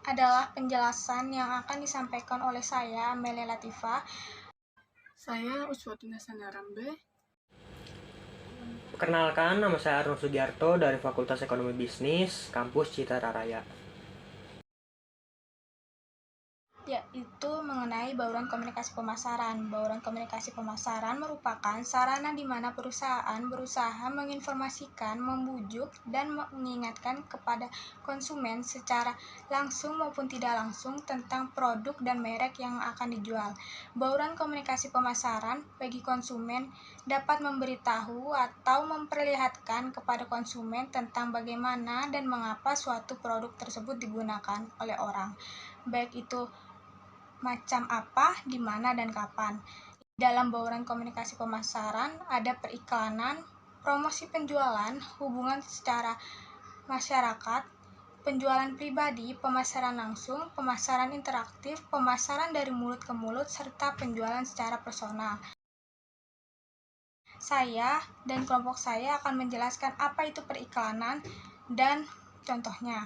adalah penjelasan yang akan disampaikan oleh saya, Amelia Latifah. Saya Uswatuna Sanarambe. Perkenalkan, nama saya Arnold Sugiarto dari Fakultas Ekonomi Bisnis, Kampus Citra Raya. Yaitu mengenai bauran komunikasi pemasaran. Bauran komunikasi pemasaran merupakan sarana di mana perusahaan berusaha menginformasikan, membujuk, dan mengingatkan kepada konsumen secara langsung maupun tidak langsung tentang produk dan merek yang akan dijual. Bauran komunikasi pemasaran bagi konsumen dapat memberitahu atau memperlihatkan kepada konsumen tentang bagaimana dan mengapa suatu produk tersebut digunakan oleh orang, baik itu macam apa, di mana, dan kapan. Dalam bauran komunikasi pemasaran ada periklanan, promosi penjualan, hubungan secara masyarakat, penjualan pribadi, pemasaran langsung, pemasaran interaktif, pemasaran dari mulut ke mulut, serta penjualan secara personal. Saya dan kelompok saya akan menjelaskan apa itu periklanan dan contohnya.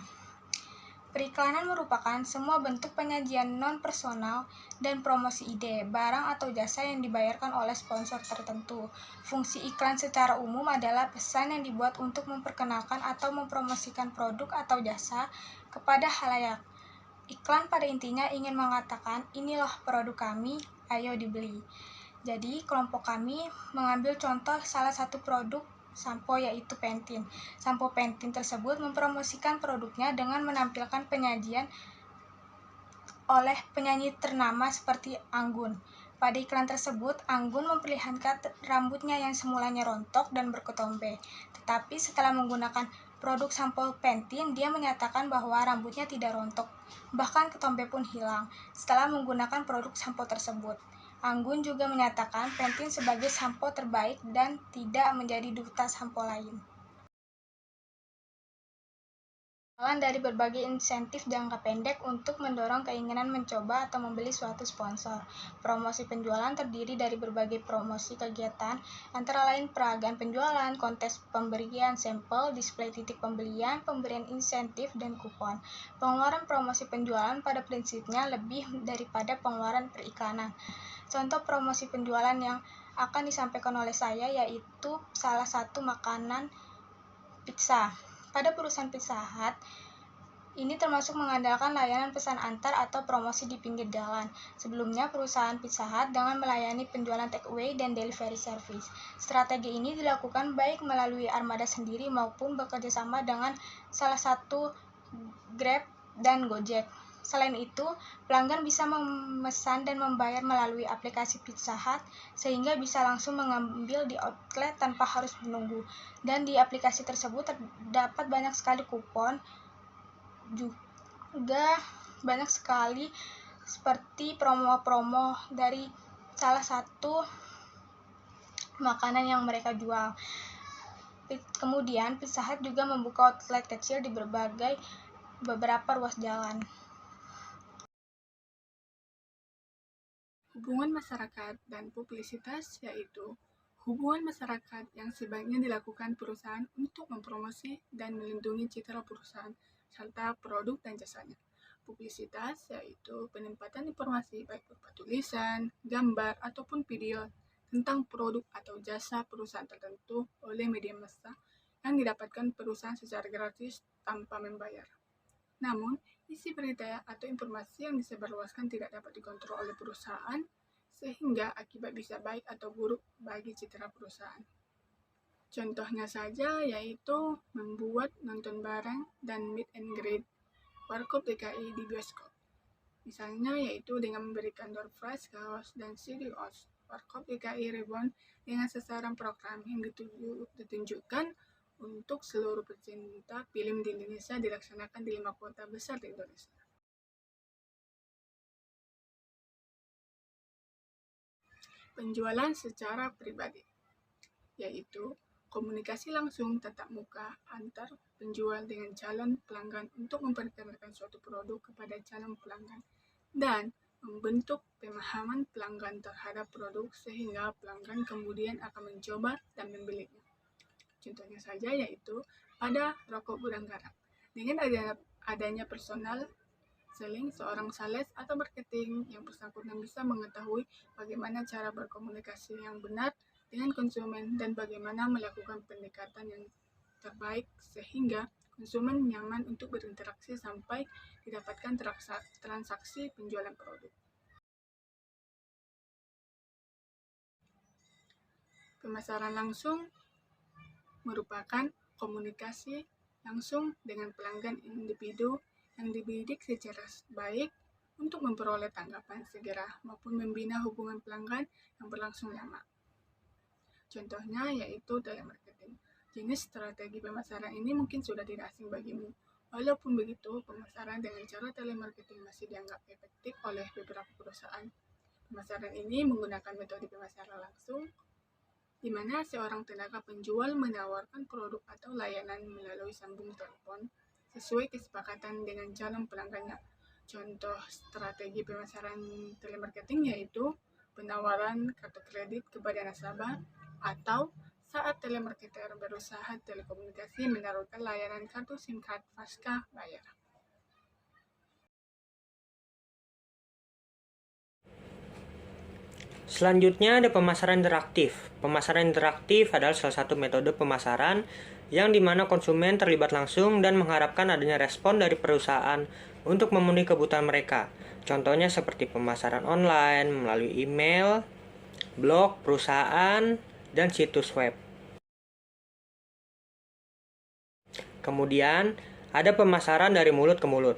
Periklanan merupakan semua bentuk penyajian non-personal dan promosi ide, barang atau jasa yang dibayarkan oleh sponsor tertentu. Fungsi iklan secara umum adalah pesan yang dibuat untuk memperkenalkan atau mempromosikan produk atau jasa kepada khalayak. Iklan pada intinya ingin mengatakan, ini loh produk kami, ayo dibeli. Jadi, kelompok kami mengambil contoh salah satu produk sampo yaitu Pantene. Sampo Pantene tersebut mempromosikan produknya dengan menampilkan penyajian oleh penyanyi ternama seperti Anggun. Pada iklan tersebut, Anggun memperlihatkan rambutnya yang semulanya rontok dan berketombe. Tetapi setelah menggunakan produk sampo Pantene, dia menyatakan bahwa rambutnya tidak rontok, bahkan ketombe pun hilang setelah menggunakan produk sampo tersebut. Anggun juga menyatakan Pantene sebagai sampo terbaik dan tidak menjadi duta sampo lain. Dari berbagai insentif jangka pendek untuk mendorong keinginan mencoba atau membeli suatu sponsor. Promosi penjualan terdiri dari berbagai promosi kegiatan, antara lain peragaan penjualan, kontes pemberian sampel, display titik pembelian, pemberian insentif, dan kupon. Pengeluaran promosi penjualan pada prinsipnya lebih daripada pengeluaran periklanan. Contoh promosi penjualan yang akan disampaikan oleh saya yaitu salah satu makanan pizza. Pada perusahaan Pizza Hut, ini termasuk mengandalkan layanan pesan antar atau promosi di pinggir jalan. Sebelumnya, perusahaan Pizza Hut dengan melayani penjualan take away dan delivery service. Strategi ini dilakukan baik melalui armada sendiri maupun bekerja sama dengan salah satu Grab dan Gojek. Selain itu, pelanggan bisa memesan dan membayar melalui aplikasi Pizza Hut sehingga bisa langsung mengambil di outlet tanpa harus menunggu. Dan di aplikasi tersebut terdapat banyak sekali kupon, juga banyak sekali seperti promo-promo dari salah satu makanan yang mereka jual. Kemudian Pizza Hut juga membuka outlet kecil di beberapa ruas jalan. Hubungan masyarakat dan publisitas yaitu hubungan masyarakat yang sebaiknya dilakukan perusahaan untuk mempromosi dan melindungi citra perusahaan serta produk dan jasanya. Publisitas yaitu penempatan informasi baik berupa tulisan, gambar, ataupun video tentang produk atau jasa perusahaan tertentu oleh media massa yang didapatkan perusahaan secara gratis tanpa membayar. Namun, isi berita atau informasi yang disebarluaskan tidak dapat dikontrol oleh perusahaan, sehingga akibat bisa baik atau buruk bagi citra perusahaan. Contohnya saja yaitu membuat nonton bareng dan meet and greet Warkop DKI di bioskop. Misalnya yaitu dengan memberikan door prize, kaos, dan CD OS. Warkop DKI Reborn dengan sasaran program yang ditunjukkan untuk seluruh pecinta film di Indonesia dilaksanakan di 5 kota besar di Indonesia. Penjualan secara pribadi, yaitu komunikasi langsung tatap muka antar penjual dengan calon pelanggan untuk memperkenalkan suatu produk kepada calon pelanggan dan membentuk pemahaman pelanggan terhadap produk sehingga pelanggan kemudian akan mencoba dan membelinya. Contohnya saja yaitu pada rokok gudang garam. Dengan adanya personal selling, seorang sales atau marketing yang bersangkutan bisa mengetahui bagaimana cara berkomunikasi yang benar dengan konsumen dan bagaimana melakukan pendekatan yang terbaik sehingga konsumen nyaman untuk berinteraksi sampai didapatkan transaksi penjualan produk. Pemasaran langsung merupakan komunikasi langsung dengan pelanggan individu yang dibidik secara baik untuk memperoleh tanggapan segera maupun membina hubungan pelanggan yang berlangsung lama. Contohnya yaitu telemarketing. Jenis strategi pemasaran ini mungkin sudah tidak asing bagimu. Walaupun begitu, pemasaran dengan cara telemarketing masih dianggap efektif oleh beberapa perusahaan. Pemasaran ini menggunakan metode pemasaran langsung, di mana seorang tenaga penjual menawarkan produk atau layanan melalui sambung telepon sesuai kesepakatan dengan calon pelanggannya. Contoh strategi pemasaran telemarketing yaitu penawaran kartu kredit kepada nasabah atau saat telemarketer berusaha telekomunikasi menawarkan layanan kartu SIM card pasca bayar. Selanjutnya ada pemasaran interaktif. Pemasaran interaktif adalah salah satu metode pemasaran yang dimana konsumen terlibat langsung dan mengharapkan adanya respon dari perusahaan untuk memenuhi kebutuhan mereka. Contohnya seperti pemasaran online melalui email, blog perusahaan, dan situs web. Kemudian ada pemasaran dari mulut ke mulut.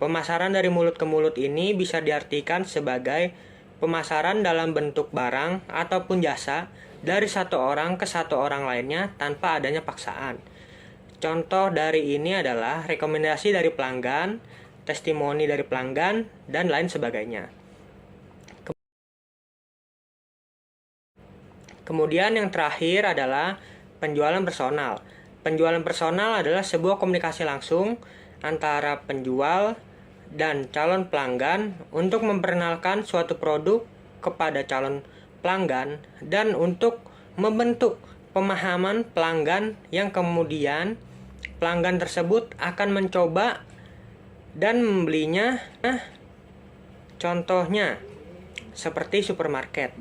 Pemasaran dari mulut ke mulut ini bisa diartikan sebagai pemasaran dalam bentuk barang ataupun jasa dari satu orang ke satu orang lainnya tanpa adanya paksaan. Contoh dari ini adalah rekomendasi dari pelanggan, testimoni dari pelanggan, dan lain sebagainya. Kemudian yang terakhir adalah penjualan personal. Penjualan personal adalah sebuah komunikasi langsung antara penjual dan calon pelanggan untuk memperkenalkan suatu produk kepada calon pelanggan dan untuk membentuk pemahaman pelanggan yang kemudian pelanggan tersebut akan mencoba dan membelinya. Contohnya seperti supermarket.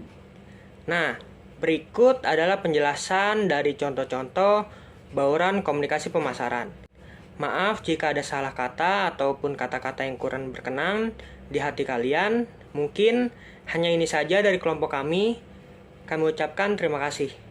Nah, berikut adalah penjelasan dari contoh-contoh bauran komunikasi pemasaran. Maaf jika ada salah kata ataupun kata-kata yang kurang berkenan di hati kalian. Mungkin hanya ini saja dari kelompok kami. Kami ucapkan terima kasih.